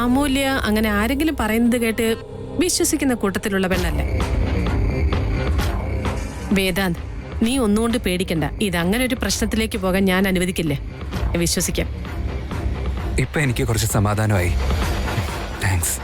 അമൂല്യ അങ്ങനെ ആരെങ്കിലും പറയുന്നത് കേട്ട് വിശ്വസിക്കുന്ന കൂട്ടത്തിലുള്ള പെണ്ണല്ലേ. വേദാന്ത്, നീ ഒന്നുകൊണ്ട് പേടിക്കണ്ട. ഇതങ്ങനെ ഒരു പ്രശ്നത്തിലേക്ക് പോകാൻ ഞാൻ അനുവദിക്കില്ലേ. വിശ്വസിക്കാം. ഇപ്പൊ എനിക്ക് കുറച്ച് സമാധാനമായി. Thanks.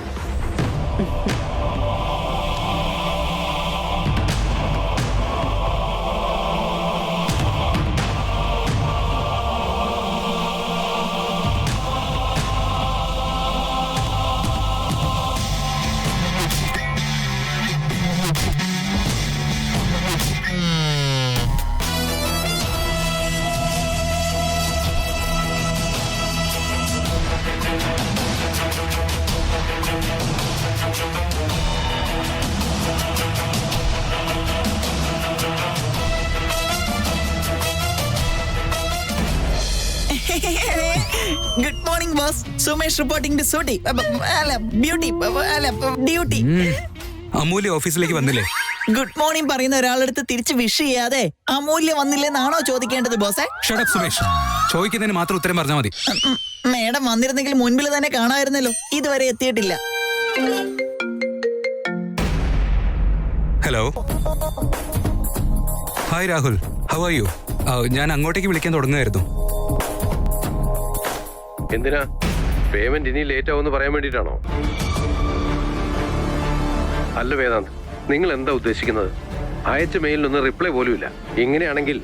Good morning, boss. Sumesh reporting to duty. Duty. അമൂല്യ ഓഫീസിലേക്ക് വന്നില്ലേ? ഗുഡ് മോർണിംഗ് പറയുന്ന ഒരാളെടുത്ത് തിരിച്ച് വിഷ് ചെയ്യാതെ അമൂല്യ വന്നില്ലെന്നാണോ ചോദിക്കേണ്ടത് ബോസേ? Shut up Sumesh. ചോദിക്കുന്നതിന് മാത്രം ഉത്തരം പറഞ്ഞാൽ മതി. മേഡം വന്നിരുന്നെങ്കിൽ മുൻപിൽ തന്നെ കാണാമായിരുന്നല്ലോ. ഇതുവരെ എത്തിയിട്ടില്ല. Hello. Hi Rahul, how are you? ഞാൻ അങ്ങോട്ടേക്ക് വിളിക്കാൻ തുടങ്ങുകയായിരുന്നു. എന്തിനാ? പേയ്മെന്റ് ഇനി ലേറ്റ് ആവുമെന്ന് പറയാൻ വേണ്ടിയിട്ടാണോ? അല്ല വേദാന്ത്, നിങ്ങൾ എന്താ ഉദ്ദേശിക്കുന്നത്? അയച്ച മെയിലിനൊന്നും റിപ്ലൈ പോലും ഇല്ല. ഇങ്ങനെയാണെങ്കിൽ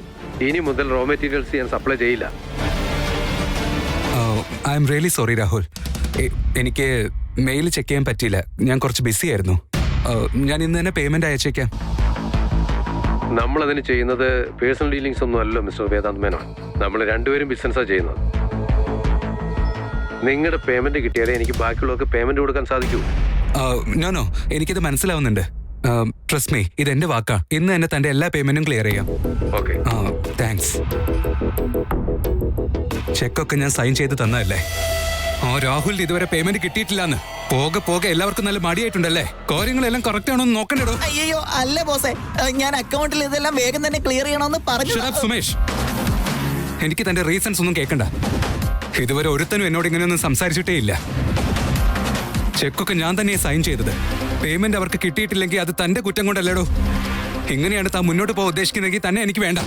ഇനി മുതൽ റോ മെറ്റീരിയൽസ് ഞാൻ സപ്ലൈ ചെയ്യില്ല. I am really sorry Rahul. എനിക്ക് മെയിൽ ചെക്ക് ചെയ്യാൻ പറ്റിയില്ല. ഞാൻ കുറച്ച് ബിസി ആയിരുന്നു. ഞാൻ ഇന്ന് തന്നെ പേയ്മെന്റ് അയച്ചേക്കാം. നമ്മളതിന് ചെയ്യുന്നത് പേഴ്സണൽ ഡീലിങ്സ് ഒന്നും അല്ലല്ലോ മിസ്റ്റർ വേദാന്ത് മേനോൻ. നമ്മൾ രണ്ടുപേരും ബിസിനസ്സാണ് ചെയ്യുന്നത്. നിങ്ങളുടെ പേയ്മെന്റ് കിട്ടിയാലേ എനിക്ക് ബാക്കിയുള്ളവർക്ക് പേയ്മെന്റ് കൊടുക്കാൻ സാധിക്കൂ. നോ, എനിക്കിത് മനസ്സിലാവുന്നുണ്ട്. ട്രസ്റ്റ് മീ, ഇത് എന്റെ വാക്കാ. ഇന്ന് തന്നെ തന്റെ എല്ലാ പേയ്മെന്റും ക്ലിയർ ചെയ്യാം. Okay, thanks. ചെക്കൊക്കെ ഞാൻ സൈൻ ചെയ്ത് തന്നതല്ലേ? രാഹുൽ ഇതുവരെ പേയ്മെന്റ് കിട്ടിയിട്ടില്ലാന്ന്. പോകെ എല്ലാവർക്കും നല്ല മടിയായിട്ടുണ്ടല്ലേ? കാര്യങ്ങളെല്ലാം കറക്റ്റ് ആണോ എന്ന് നോക്കണ്ടോ? അയ്യോ അല്ല ബോസേ, ഞാൻ അക്കൗണ്ടിൽ ഇതെല്ലാം വേഗം തന്നെ ക്ലിയർ ചെയ്യണമെന്ന് പറഞ്ഞു. സുമേഷ്, എനിക്ക് തന്റെ റീസൺസ് ഒന്നും കേൾക്കണ്ട. ഇതുവരെ ഒരുത്തനും എന്നോട് ഇങ്ങനെയൊന്നും സംസാരിച്ചിട്ടേ ഇല്ല. ചെക്കൊക്കെ ഞാൻ തന്നെ സൈൻ ചെയ്തത്. പേയ്മെന്റ് അവർക്ക് കിട്ടിയിട്ടില്ലെങ്കിൽ അത് തന്റെ കുറ്റം കൊണ്ടല്ലേടോ. ഇങ്ങനെയാണ് താൻ മുന്നോട്ട് പോകാൻ ഉദ്ദേശിക്കുന്നതെങ്കിൽ തന്നെ എനിക്ക് വേണ്ട.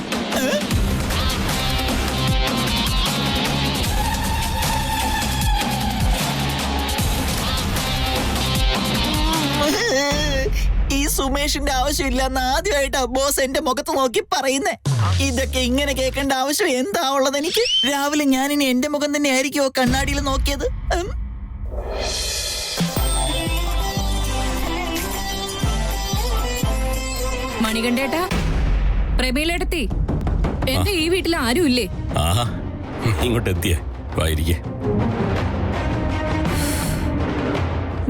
ഈ സുമേഷിന്റെ ആവശ്യമില്ലെന്ന് ആദ്യമായിട്ടാ ബോസ് എന്റെ മുഖത്ത് നോക്കി പറയുന്നേ. ഇതൊക്കെ ഇങ്ങനെ കേൾക്കേണ്ട ആവശ്യം എന്താ ഉള്ളത് എനിക്ക്? രാവിലെ ഞാനിനി എന്റെ മുഖം തന്നെ ആയിരിക്കുമോ കണ്ണാടിയിൽ നോക്കിയത്? മണികണ്ഠേട്ടാ, പ്രമീലെടുത്തി. എന്താ ഈ വീട്ടിൽ ആരും ഇല്ലേ? ഇങ്ങോട്ട് എത്തിയേ. വായിരിക്കേ.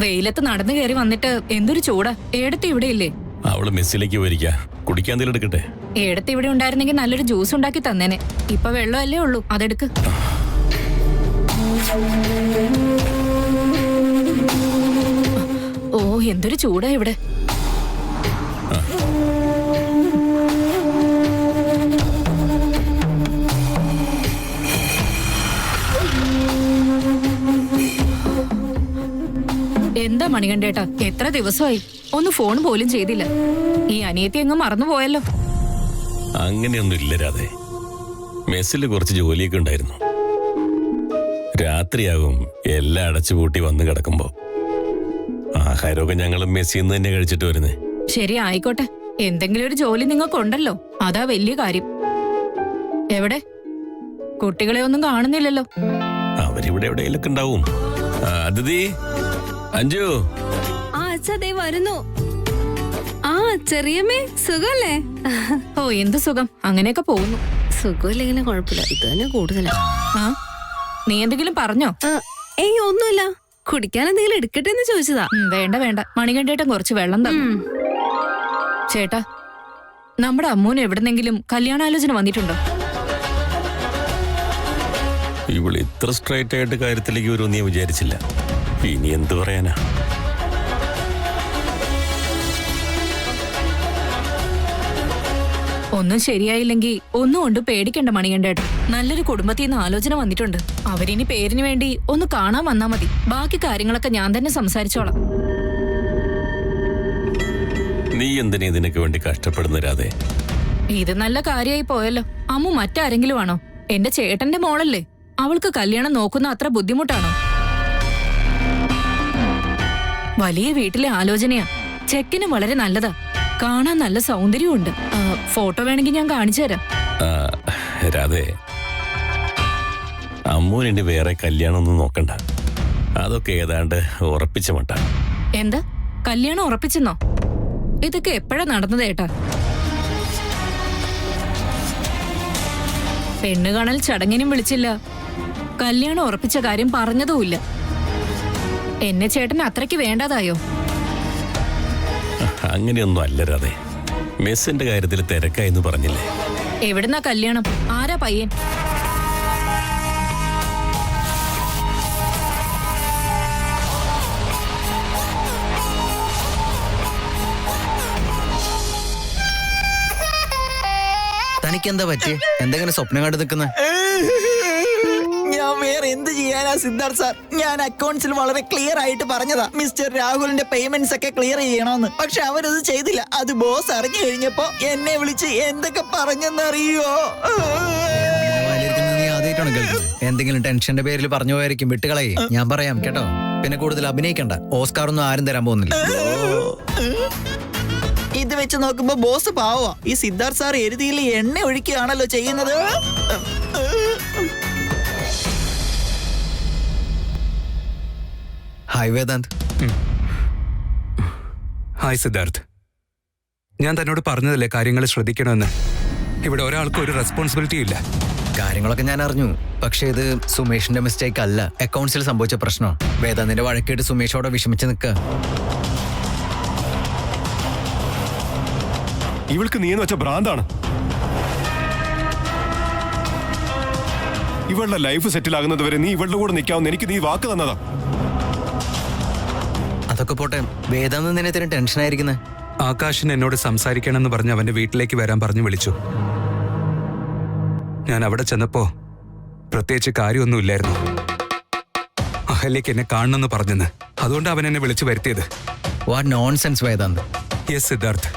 വെയിലത്ത് നടന്നു കയറി വന്നിട്ട് എന്തൊരു ചൂടാ. ഏടത്തി ഇവിടെ ഇല്ലേ? അവള് മെസ്സിലേക്ക് പോയിരിക്കാ. കുടിക്കാൻ എന്തെങ്കിലും എടുക്കട്ടെ? ഏടത്തി ഇവിടെ ഉണ്ടായിരുന്നെങ്കിൽ നല്ലൊരു ജ്യൂസ് ഉണ്ടാക്കി തന്നേനെ. ഇപ്പൊ വെള്ളമല്ലേ ഉള്ളൂ, അതെടുക്ക്. ഓ, എന്തൊരു ചൂടാ ഇവിടെ. എന്താ മണികണ്ഠേട്ടാ, എത്ര ദിവസമായി? ഒന്ന് ഫോൺ പോലും ചെയ്തില്ല. ഈ അനിയത്തി എങ്ങും മറന്നുപോയല്ലോ. അങ്ങനെയൊന്നും ഇല്ല രാധേ. മെസ്സിൽ കുറച്ച് ജോലിയൊക്കെ ഉണ്ടായിരുന്നു. രാത്രിയാകും എല്ലാം അടച്ചുപൂട്ടി വന്ന് കിടക്കുമ്പോ. ആഹാരമൊക്കെ ഞങ്ങൾ മെസ്സിന്ന് തന്നെ കഴിച്ചിട്ട് വരുന്നേ. ശരി, ആയിക്കോട്ടെ. എന്തെങ്കിലും ഒരു ജോലി നിങ്ങൾക്കുണ്ടല്ലോ, അതാ വലിയ കാര്യം. എവിടെ? കുട്ടികളെ ഒന്നും കാണുന്നില്ലല്ലോ. അവരിവിടെ എവിടെയെങ്കിലൊക്കെ ഉണ്ടാവും. അതിഥി, അഞ്ജു. അച്ഛാ വരുന്നു. ചെറിയമ്മേ, സുഖല്ലേ? ഓ, എന്ത് സുഖം. അങ്ങനെയൊക്കെ പോകുന്നു. സുഖമില്ലെങ്കിലും കുഴപ്പമില്ല, ഇത് തന്നെ കൂടുതലാ. നീ എന്തെങ്കിലും പറഞ്ഞോ? ഏയ് ഒന്നുമില്ല. കുടിക്കാൻ എന്തെങ്കിലും എടുക്കട്ടെ എന്ന് ചോദിച്ചതാ. വേണ്ട. മണികണ്ഠേട്ടൻ കുറച്ച് വെള്ളം തന്നു. ചേട്ടാ, നമ്മുടെ അമ്മൂന് എവിടെന്നെങ്കിലും കല്യാണാലോചന വന്നിട്ടുണ്ടോ? ഇവള് ഇത്ര സ്ട്രൈറ്റ് ആയിട്ട് കാര്യത്തിലേക്ക് വരുമെന്ന് ഞാൻ വിചാരിച്ചില്ല. ഇനി എന്ത് പറയാനാ? ഒന്നും ശരിയായില്ലെങ്കിൽ ഒന്നും കൊണ്ട് പേടിക്കണ്ട മണികണ്ഠേട്ടൻ. നല്ലൊരു കുടുംബത്തിൽ നിന്ന് ആലോചന വന്നിട്ടുണ്ട്. അവരിനി പേരിന് വേണ്ടി ഒന്ന് കാണാൻ വന്നാ മതി. ബാക്കി കാര്യങ്ങളൊക്കെ ഞാൻ തന്നെ സംസാരിച്ചോളാം. നീ എന്തിനാ ഇതിനൊക്കെ വേണ്ടി കഷ്ടപ്പെടുന്ന രാധേ? ഇത് നല്ല കാര്യമായി പോയല്ലോ. അമ്മു മറ്റാരെങ്കിലും ആണോ? എന്റെ ചേട്ടന്റെ മോളല്ലേ? അവൾക്ക് കല്യാണം നോക്കുന്ന അത്ര ബുദ്ധിമുട്ടാണോ? വലിയ വീട്ടിലെ ആലോചനയാ. ചെക്കിന് വളരെ നല്ലതാ. കാണാൻ നല്ല സൗന്ദര്യമുണ്ട്. ഫോട്ടോ വേണമെങ്കിൽ ഞാൻ കാണിച്ചു തരാം. രാധേ, അമ്മൂനിന്റെ വേറെ കല്യാണം ഒന്നും നോക്കണ്ട. അതൊക്കെ ഏതാണ്ട് ഉറപ്പിച്ച മട്ട. എന്താ കല്യാണം ഉറപ്പിച്ചെന്നോ? ഇതൊക്കെ എപ്പോഴാ നടന്നത് ഏട്ടാ? പെണ്ണ് കാണൽ ചടങ്ങിനും വിളിച്ചില്ല, കല്യാണം ഉറപ്പിച്ച കാര്യം പറഞ്ഞതുമില്ല. എന്നെ ചേട്ടന് അത്രയ്ക്ക് വേണ്ടാതായോ? അങ്ങനെയൊന്നും അല്ല രാധേ. മെസ്സിന്റെ കാര്യത്തിൽ തിരക്കായെന്ന് പറഞ്ഞില്ലേ? എവിടുന്നാ കല്യാണം? ആരാ പയ്യൻ? തനിക്കെന്താ പറ്റി? എന്തെങ്കിലും സ്വപ്നം കണ്ടു നിൽക്കുന്ന? ഞാൻ വേറെ എന്ത് ചെയ്യാനാ സിദ്ധാർത്ഥ് സാർ? ഞാൻ അക്കൗണ്ട്സിൽ വളരെ ക്ലിയർ ആയിട്ട് പറഞ്ഞതാ മിസ്റ്റർ രാഹുലിന്റെ പേയ്മെന്റ്സ് ഒക്കെ ക്ലിയർ ചെയ്യണമെന്ന്. പക്ഷെ അവരത് ചെയ്തില്ല. അത് ബോസ് അറിഞ്ഞു കഴിഞ്ഞപ്പോ എന്നെ വിളിച്ച് എന്തൊക്കെ പറഞ്ഞെന്നറിയോ? നീ ആദ്യമായിട്ടാണ് കേൾക്കുന്നത്. എന്തെങ്കിലും ടെൻഷന്റെ പേരിൽ പറഞ്ഞു പോയായിരിക്കും. വിട്ടുകളയെ, ഞാൻ പറയാം കേട്ടോ. പിന്നെ കൂടുതൽ അഭിനയിക്കണ്ട. ഓസ്കാർ ഒന്നും ആരും തരാൻ പോകുന്നില്ല. ഇത് വെച്ച് നോക്കുമ്പോ ബോസ് പാവോ. ഈ സിദ്ധാർത്ഥ് സാർ എരുതിയിൽ എണ്ണ ഒഴിക്കുകയാണല്ലോ ചെയ്യുന്നത്. ഹായ് വേദാന്ത്. ഹായ് സിദ്ധാർത്ഥ്. ഞാൻ തന്നോട് പറഞ്ഞതല്ലേ കാര്യങ്ങൾ ശ്രദ്ധിക്കണമെന്ന്. ഇവിടെ ഒരാൾക്കും ഒരു റെസ്പോൺസിബിലിറ്റി ഇല്ല. കാര്യങ്ങളൊക്കെ ഞാൻ അറിഞ്ഞു. പക്ഷെ ഇത് സുമേഷിന്റെ മിസ്റ്റേക്ക് അല്ല. അക്കൗണ്ട്സിൽ സംഭവിച്ച പ്രശ്നം. വേദാന്തിന്റെ വഴക്കേട്ട് സുമേഷോടെ വിഷമിച്ച് നിൽക്കുക. ഇവൾക്ക് നീന്ന് വെച്ച ഭ്രാന്താണ്. ഇവളുടെ ലൈഫ് സെറ്റിൽ ആകുന്നത് വരെ നീ ഇവളുടെ കൂടെ നിൽക്കാവുന്ന എനിക്ക് നീ വാക്ക് തന്നതാ. അതൊക്കെ പോട്ടെ, വേദാന്ത് നിന്നെ തന്നെ ടെൻഷനായിരിക്കുന്നത്. ആകാശിന് എന്നോട് സംസാരിക്കണമെന്ന് പറഞ്ഞ് അവന്റെ വീട്ടിലേക്ക് വരാൻ പറഞ്ഞു വിളിച്ചു. ഞാൻ അവിടെ ചെന്നപ്പോ പ്രത്യേകിച്ച് കാര്യമൊന്നുമില്ലായിരുന്നു. അഹല്യക്ക് എന്നെ കാണണമെന്ന് പറഞ്ഞെന്ന്. അതുകൊണ്ട് അവൻ എന്നെ വിളിച്ചു വരുത്തിയത്. What nonsense Vedant. Yes Siddharth.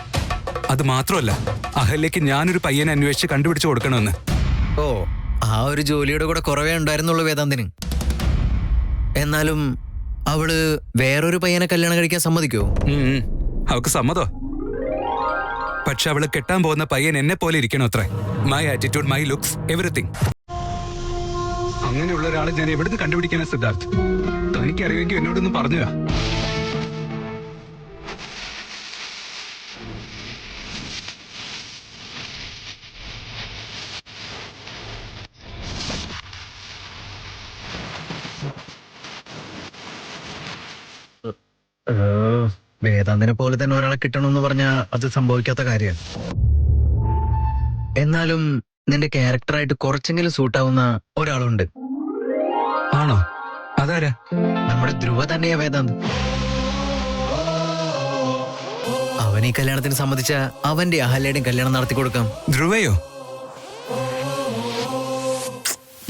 അത് മാത്രമല്ല, അഹല്യക്ക് ഞാനൊരു പയ്യനെ അന്വേഷിച്ച് കണ്ടുപിടിച്ചു കൊടുക്കണമെന്ന്. ഓ, ആ ഒരു ജോലിയുടെ കൂടെ കുറവേ ഉണ്ടായിരുന്നുള്ളൂ വേദാന്തിന്. എന്നാലും അവള് വേറൊരു പയ്യനെ കല്യാണം കഴിക്കാൻ സമ്മതിക്കുമോ? അവൾക്ക് സമ്മതോ? പക്ഷെ അവള് കെട്ടാൻ പോകുന്ന പയ്യൻ എന്നെ പോലെ ഇരിക്കണോ അത്രേ. My attitude, my looks, everything. അങ്ങനെയുള്ള ഒരാളെ ഞാൻ എവിടുന്ന് കണ്ടുപിടിക്കാനാ സിദ്ധാർത്ഥ്? തനിക്കറിയുമെങ്കിൽ എന്നോടൊന്ന് പറഞ്ഞുതാ. വേദാന്തിനെ പോലെ തന്നെ ഒരാളെ കിട്ടണമെന്ന് പറഞ്ഞാൽ അത് സംഭവിക്കാത്ത കാര്യമാണ്. എന്നാലും നിന്റെ ക്യാരക്ടറായിട്ട് കുറച്ചെങ്കിലും സൂട്ടാവുന്ന ഒരാളുണ്ട്. ആണോ? അതാരാ? നമ്മുടെ ധ്രുവ തന്നെയാ വേദാന്ത്. അവൻ ഈ കല്യാണത്തിന് സമ്മതിച്ച അവന്റെ അഹല്യയുടെയും കല്യാണം നടത്തി കൊടുക്കാം. ധ്രുവയോ?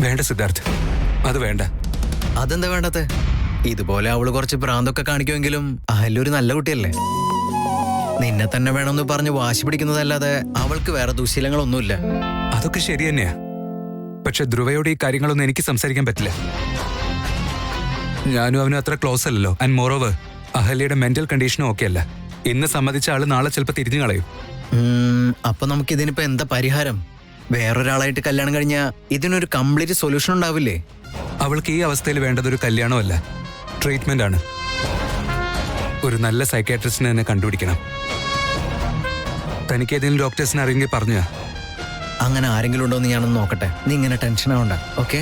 വേണ്ട സിദ്ധാർത്ഥ്, അത് വേണ്ട. അതെന്താ വേണ്ടത്? ഇതുപോലെ അവള് കുറച്ച് ഭ്രാന്തൊക്കെ കാണിക്കുമെങ്കിലും അഹല്യ ഒരു നല്ല കുട്ടിയല്ലേ. നിന്നെ തന്നെ വേണമെന്ന് പറഞ്ഞ് വാശി പിടിക്കുന്നതല്ലാതെ അവൾക്ക് വേറെ ദുശീലങ്ങളൊന്നുമില്ല. അതൊക്കെ ശരി തന്നെയാ. പക്ഷെ ധ്രുവയോട് ഈ കാര്യങ്ങളൊന്നും എനിക്ക് സംസാരിക്കാൻ പറ്റില്ല. ഞാനും അവനും അത്ര ക്ലോസ് അല്ലല്ലോ. ആൻഡ് മോറോവർ, അഹല്യയുടെ മെന്റൽ കണ്ടീഷനും ഓക്കെ അല്ല. ഇന്ന് സമ്മതിച്ച ആള് നാളെ ചിലപ്പോൾ തിരിഞ്ഞു കളയും. അപ്പൊ നമുക്ക് ഇതിനിപ്പോ എന്താ പരിഹാരം? വേറൊരാളായിട്ട് കല്യാണം കഴിഞ്ഞാൽ ഇതിനൊരു കംപ്ലീറ്റ് സൊല്യൂഷൻ ഉണ്ടാവില്ലേ? അവൾക്ക് ഈ അവസ്ഥയിൽ വേണ്ടതൊരു കല്യാണമല്ല, ട്രീറ്റ്മെന്റ് ആണ്. ഒരു നല്ല സൈക്കാട്രിസ്റ്റിനെ തന്നെ കണ്ടുപിടിക്കണം. തനിക്ക് ഏതെങ്കിലും ഡോക്ടേഴ്സിനെ അറിയെങ്കിൽ പറഞ്ഞാ. അങ്ങനെ ആരെങ്കിലും ഉണ്ടോ എന്ന് ഞാനൊന്ന് നോക്കട്ടെ. നീ ഇങ്ങനെ ടെൻഷൻ ആവണ്ട, ഓക്കെ?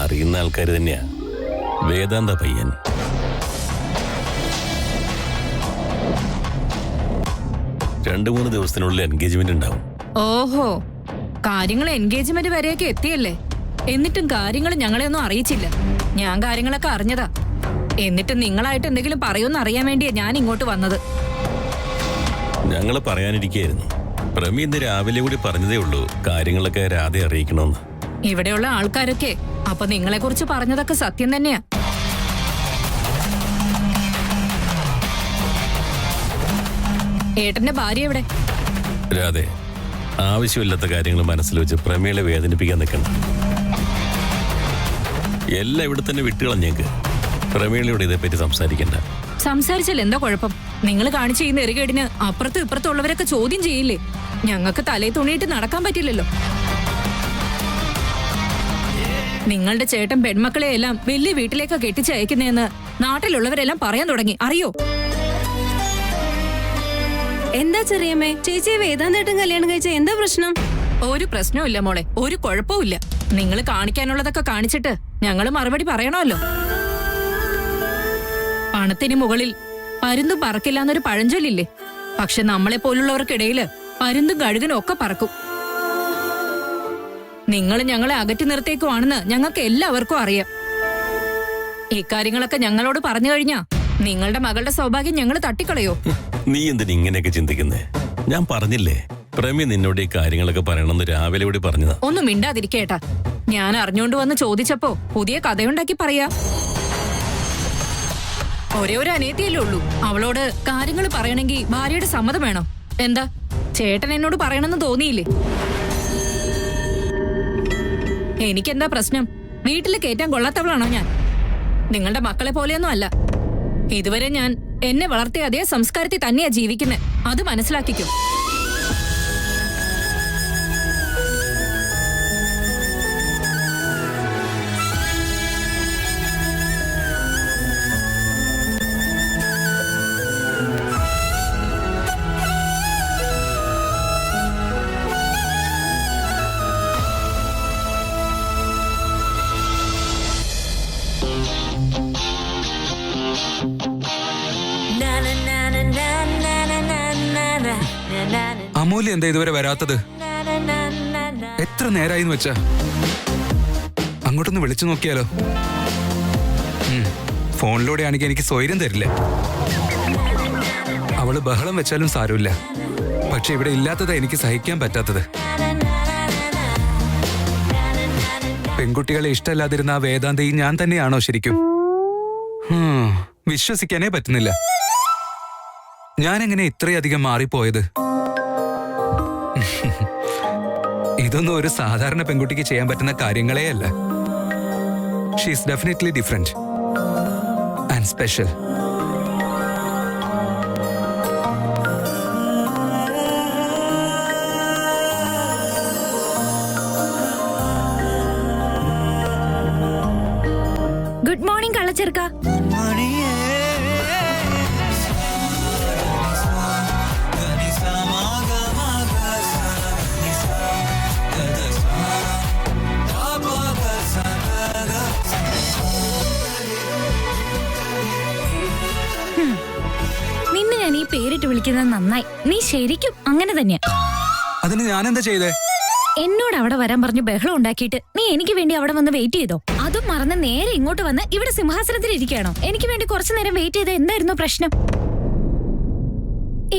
അറിയുന്ന ആൾക്കാർ തന്നെയാ. വേദാന്ത പയ്യൻ. രണ്ടു മൂന്ന് ദിവസത്തിനുള്ളിൽ എൻഗേജ്മെന്റ് ഉണ്ടാവും. ഓഹോ, കാര്യങ്ങൾ എൻഗേജ്മെന്റ് വരെയൊക്കെ എത്തിയല്ലേ? എന്നിട്ടും കാര്യങ്ങൾ ഞങ്ങളെ ഒന്നും അറിയിച്ചില്ല. ഞാൻ കാര്യങ്ങളൊക്കെ അറിഞ്ഞതാ. എന്നിട്ടും നിങ്ങളായിട്ട് എന്തെങ്കിലും പറയുമെന്ന് അറിയാൻ വേണ്ടിയാ ഞാൻ ഇങ്ങോട്ട് വന്നത്. ഞങ്ങള് പറയാനിരിക്കുകയായിരുന്നു. പ്രമി ഇന്ന് രാവിലെ കൂടി പറഞ്ഞതേ ഉള്ളൂ കാര്യങ്ങളൊക്കെ രാധയെ അറിയിക്കണമെന്ന്. ഇവിടെയുള്ള ആൾക്കാരൊക്കെ അപ്പൊ നിങ്ങളെ കുറിച്ച് പറഞ്ഞതൊക്കെ സത്യം തന്നെയാ. ഏട്ടന്റെ ഭാര്യ എവിടെ? രാധെ, ആവശ്യമില്ലാത്ത കാര്യങ്ങൾ മനസ്സിൽ വെച്ച് പ്രമേളെ വേദനിപ്പിക്കാൻ നിൽക്കണം. എല്ലാം ഇവിടെ തന്നെ വിട്ടുകളഞ്ഞേക്ക്. പ്രമേളയോട് ഇതേപ്പറ്റി സംസാരിക്കണ്ട. സംസാരിച്ചാൽ എന്താ കുഴപ്പം? നിങ്ങൾ കാണിച്ച ഈ നെറുകേടിന് അപ്പുറത്തും ഇപ്പുറത്തും ഉള്ളവരൊക്കെ ചോദ്യം ചെയ്യില്ലേ? ഞങ്ങൾക്ക് തലേ തുണിയിട്ട് നടക്കാൻ പറ്റില്ലല്ലോ. നിങ്ങളുടെ ചേട്ടൻ പെൺമക്കളെ എല്ലാം വലിയ വീട്ടിലേക്ക് കെട്ടിച്ചയക്കുന്നതെന്ന് നാട്ടിലുള്ളവരെല്ലാം പറയാൻ തുടങ്ങി, അറിയോ? എന്താ ചെറിയമ്മേ, ചേച്ചിയെ വേദാന്തേട്ടൻ കല്യാണം കഴിച്ച എന്താ പ്രശ്നം? ഒരു പ്രശ്നവും ഇല്ല മോളെ, ഒരു കുഴപ്പവും ഇല്ല. നിങ്ങൾ കാണിക്കാനുള്ളതൊക്കെ കാണിച്ചിട്ട് ഞങ്ങൾ മറുപടി പറയണമല്ലോ. പണത്തിന് മുകളിൽ പരുന്തും പറക്കില്ലാന്നൊരു പഴഞ്ചൊല്ലില്ലേ? പക്ഷെ നമ്മളെ പോലുള്ളവർക്കിടയില് പരുന്തും കഴുകനും ഒക്കെ പറക്കും. നിങ്ങൾ ഞങ്ങളെ അകറ്റി നിർത്തേക്കുവാണെന്ന് ഞങ്ങൾക്ക് എല്ലാവർക്കും അറിയാം. ഇക്കാര്യങ്ങളൊക്കെ ഞങ്ങളോട് പറഞ്ഞു കഴിഞ്ഞാ നിങ്ങളുടെ മകളുടെ സൗഭാഗ്യം ഞങ്ങൾ തട്ടിക്കളയോ? നീ എന്തിനാ ഇങ്ങനെയൊക്കെ ചിന്തിക്കുന്നേ? ഞാൻ പറഞ്ഞില്ലേ പ്രമി നിന്നോട് ഈ കാര്യങ്ങളൊക്കെ പറയണമെന്ന് രാവിലെ കൂടി പറഞ്ഞതാ. ഒന്നും മിണ്ടാതിരിക്കേട്ടാ. ഞാൻ അറിഞ്ഞോണ്ട് വന്ന് ചോദിച്ചപ്പോ പുതിയ കഥയുണ്ടാക്കി പറയാ. ഒരേ ഒരു അനിയത്തിയല്ലേ ഉള്ളൂ. അവളോട് കാര്യങ്ങൾ പറയണമെങ്കിൽ ഭാര്യയുടെ സമ്മതം വേണം. എന്താ ചേട്ടൻ എന്നോട് പറയണമെന്ന് തോന്നിയില്ലേ? എനിക്കെന്താ പ്രശ്നം? വീട്ടിൽ കയറ്റാൻ കൊള്ളാത്തവളാണോ ഞാൻ? നിങ്ങളുടെ മക്കളെ പോലെയൊന്നും അല്ല. ഇതുവരെ ഞാൻ എന്നെ വളർത്തിയ അതേ സംസ്കാരത്തിൽ തന്നെയാ ജീവിക്കുന്നത്. അത് മനസ്സിലാക്കിക്കും. അമൂല്യ എന്താ ഇതുവരെ വരാത്തത്? എത്ര നേരായിന്ന് വെച്ചാ? അങ്ങോട്ടൊന്ന് വിളിച്ചു നോക്കിയാലോ? ഫോണിലൂടെ ആണെങ്കിൽ എനിക്ക് സ്വൈര്യം തരില്ല. അവള് ബഹളം വെച്ചാലും സാരമില്ല. പക്ഷെ ഇവിടെ ഇല്ലാത്തതാ എനിക്ക് സഹിക്കാൻ പറ്റാത്തത്. പെൺകുട്ടികളെ ഇഷ്ടമല്ലാതിരുന്ന ആ വേദാന്തി ഞാൻ തന്നെയാണോ ശരിക്കും? വിശ്വസിക്കാനേ പറ്റുന്നില്ല. ഞാനെങ്ങനെ ഇത്രയധികം മാറിപ്പോയത്? ഇതൊന്നും ഒരു സാധാരണ പെൺകുട്ടിക്ക് ചെയ്യാൻ പറ്റുന്ന കാര്യങ്ങളേ അല്ല. She is definitely different and special. Good morning കള്ളച്ചെറുക്ക. നിന്നെ ഞാൻ ഈ പേരിട്ട് വിളിക്കുന്നത് നന്നായി. നീ ശരിക്കും അങ്ങനെ തന്നെയാ. അതിന് ഞാൻ എന്താ ചെയ്തേ? എന്നോട് അവിടെ വരാൻ പറഞ്ഞു ബഹളം ഉണ്ടാക്കിയിട്ട് നീ എനിക്ക് വേണ്ടി അവിടെ വന്ന് വെയിറ്റ് ചെയ്തോ? അതും മറന്ന് നേരെ ഇങ്ങോട്ട് വന്ന് ഇവിടെ സിംഹാസനത്തിൽ ഇരിക്കുകയാണോ? എനിക്ക് വേണ്ടി കുറച്ചു നേരം വെയിറ്റ് ചെയ്ത എന്തായിരുന്നു പ്രശ്നം?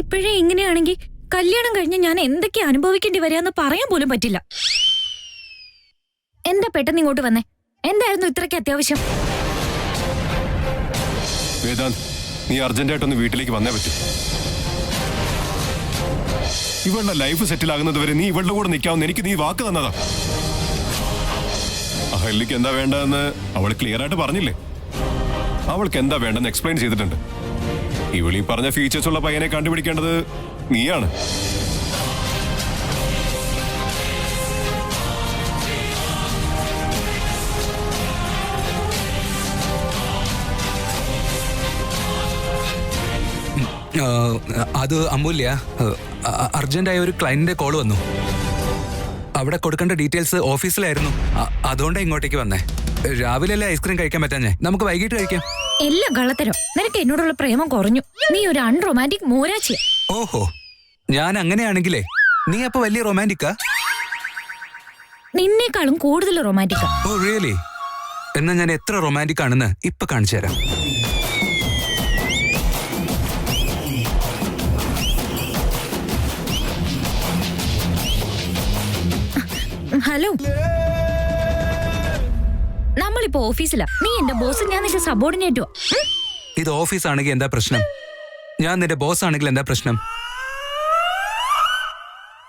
ഇപ്പോഴേ ഇങ്ങനെയാണെങ്കിൽ കല്യാണം കഴിഞ്ഞ് ഞാൻ എന്തൊക്കെ അനുഭവിക്കേണ്ടി വരികയെന്ന് പറയാൻ പോലും പറ്റില്ല. എന്താ പെട്ടെന്ന് ഇങ്ങോട്ട് വന്നേ? എന്തായിരുന്നു ഇത്രയ്ക്ക് അത്യാവശ്യം? വേദാന്ത്, നീ അർജന്റായിട്ടൊന്ന് വീട്ടിലേക്ക് വന്നേ പറ്റൂ. ഇവളുടെ ലൈഫ് സെറ്റിൽ ആകുന്നത് വരെ നീ ഇവളുടെ കൂടെ നിൽക്കാവുന്ന എനിക്ക് നീ വാക്ക് തന്നതാ. അഹല്യക്ക് എന്താ വേണ്ടതെന്ന് അവൾ ക്ലിയർ ആയിട്ട് പറഞ്ഞില്ലേ? അവൾക്ക് എന്താ വേണ്ടെന്ന് എക്സ്പ്ലെയിൻ ചെയ്തിട്ടുണ്ട്. ഇവളീ പറഞ്ഞ ഫീച്ചേഴ്സ് ഉള്ള പയ്യനെ കണ്ടുപിടിക്കേണ്ടത് നീയാണ്. അത് അമൂല്യ, അർജന്റായ ഒരു ക്ലയന്റിന്റെ കോൾ വന്നു. അവിടെ കൊടുക്കേണ്ട ഡീറ്റെയിൽസ് ഓഫീസിലായിരുന്നു. അതുകൊണ്ടാണ് ഇങ്ങോട്ടേക്ക് വന്നേ. രാവിലെ അല്ലേ ഐസ്ക്രീം കഴിക്കാൻ പറ്റാഞ്ഞേ, നമുക്ക് വൈകിട്ട് കഴിക്കാം. എല്ലാം കള്ളത്തരം. നിനക്ക് എന്നോടുള്ള പ്രേമം കുറഞ്ഞു. നീ ഒരു അൺറൊമാൻറ്റിക് മോരാച്ചിയ. ഓഹോ, ഞാൻ അങ്ങനെയാണെങ്കിലേ നീ അപ്പൊ വലിയ റൊമാൻറ്റിക്കാ? നിന്നേക്കാളും കൂടുതൽ റൊമാൻറ്റിക്കാ. Oh really? എന്നാ ഞാൻ എത്ര റൊമാൻറ്റിക് ആണെന്ന് ഇപ്പൊ കാണിച്ചു തരാം. ഹലോ, നമ്മളിപ്പോ ഓഫീസിലാ. നീ എന്റെ ബോസ്, ഞാൻ നിന്റെ സബോർഡിനേറ്റോ. ഇത് ഓഫീസ് ആണെങ്കിൽ എന്താ പ്രശ്നം? ഞാൻ നിന്റെ ബോസ് ആണെങ്കിൽ എന്താ പ്രശ്നം?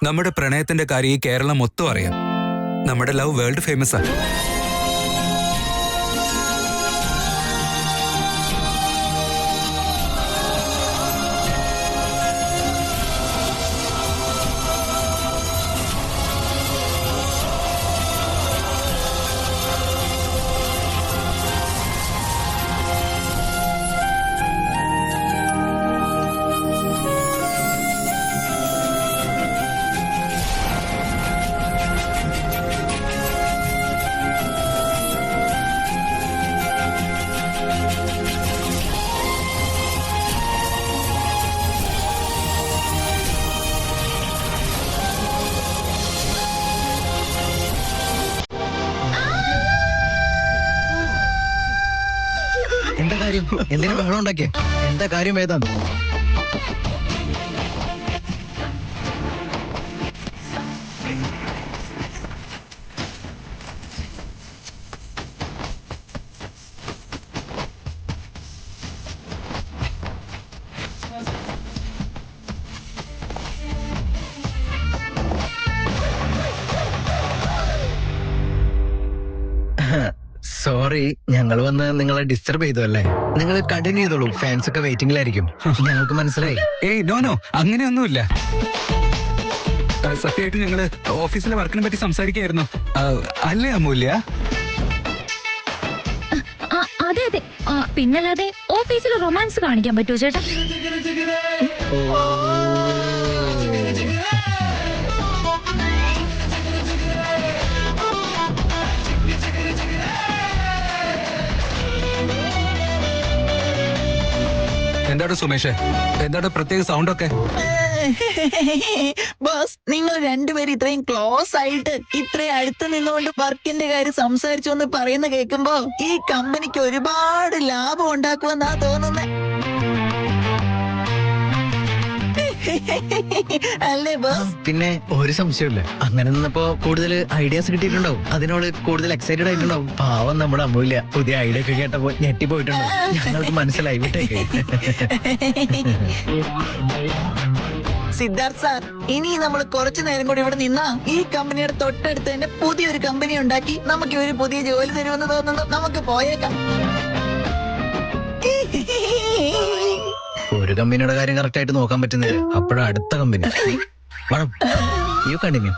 നമ്മുടെ പ്രണയത്തിന്റെ കാര്യം ഈ കേരളം മൊത്തം അറിയാം. നമ്മുടെ ലവ് വേൾഡ് ഫേമസ് ആണ്. എന്താ കാര്യം? എന്തിനാ ബഹളം ഉണ്ടാക്കിയ? എന്താ കാര്യം വേദാന്ത്? സോറി, ഞങ്ങൾ വന്ന് നിങ്ങളെ ഡിസ്റ്റർബ് ചെയ്തു അല്ലേ? നിങ്ങൾ കണ്ടിന്യൂ ചെയ്തോളൂ, ഫാൻസ് ഒക്കെ വെയിറ്റിംഗിലായിരിക്കും. ഞങ്ങൾക്ക് മനസ്സിലായി. ഏയ് നോ, അങ്ങനെയൊന്നുമില്ല. സത്യമായിട്ട് ഞങ്ങള് ഓഫീസിലെ വർക്കിനെ പറ്റി സംസാരിക്കായിരുന്നു. അല്ലേ അമൂല്യ? അതെ അതെ, പിന്നല്ലാതെ ഓഫീസിൽ റൊമാൻസ് കാണിക്കാൻ പറ്റുമോ ചേട്ടാ? എന്താണ് സുമേഷ്, എന്താണ് പ്രത്യേക സൗണ്ട് ഒക്കെ? ബോസ്, നിങ്ങൾ രണ്ടുപേരും ഇത്രയും ക്ലോസ് ആയിട്ട് ഇത്രയും അടുത്ത് നിന്നുകൊണ്ട് വർക്കിന്റെ കാര്യം സംസാരിച്ചു എന്ന് പറയുന്ന കേൾക്കുമ്പോ ഈ കമ്പനിക്ക് ഒരുപാട് ലാഭം ഉണ്ടാക്കുമെന്നാ തോന്നുന്നത്. അല്ലേ ബോസ്? പിന്നെ ഒരു സംശയമില്ല, അങ്ങനെ നിന്നപ്പോ കൂടുതൽ ഐഡിയാസ് കിട്ടിയിട്ടുണ്ടാവും. അതിനോട് കൂടുതൽ എക്സൈറ്റഡ് ആയിട്ടുണ്ടാവും. പാവം നമ്മുടെ അമൂല്യ പുതിയ ഐഡിയ ഒക്കെ കേട്ടപ്പോ ഞെട്ടിപ്പോയിട്ടുണ്ടാവും. ഞങ്ങൾക്ക് മനസ്സിലായി, വിട്ടേക്ക്. സിദ്ധാർത്ഥ് സാർ, ഇനി നമ്മൾ കുറച്ചു നേരം കൂടി ഇവിടെ നിന്നാ ഈ കമ്പനിയുടെ തൊട്ടടുത്ത് തന്നെ പുതിയൊരു കമ്പനി ഉണ്ടാക്കി നമുക്ക് ഒരു പുതിയ ജോലി തരുമെന്ന് തോന്നുന്നു. നമുക്ക് പോയേക്കാം. ഒരു കമ്പനിയുടെ കാര്യം കറക്റ്റ് ആയിട്ട് നോക്കാൻ പറ്റുന്നില്ല, അപ്പോഴാണ് അടുത്ത കമ്പനി. You continue.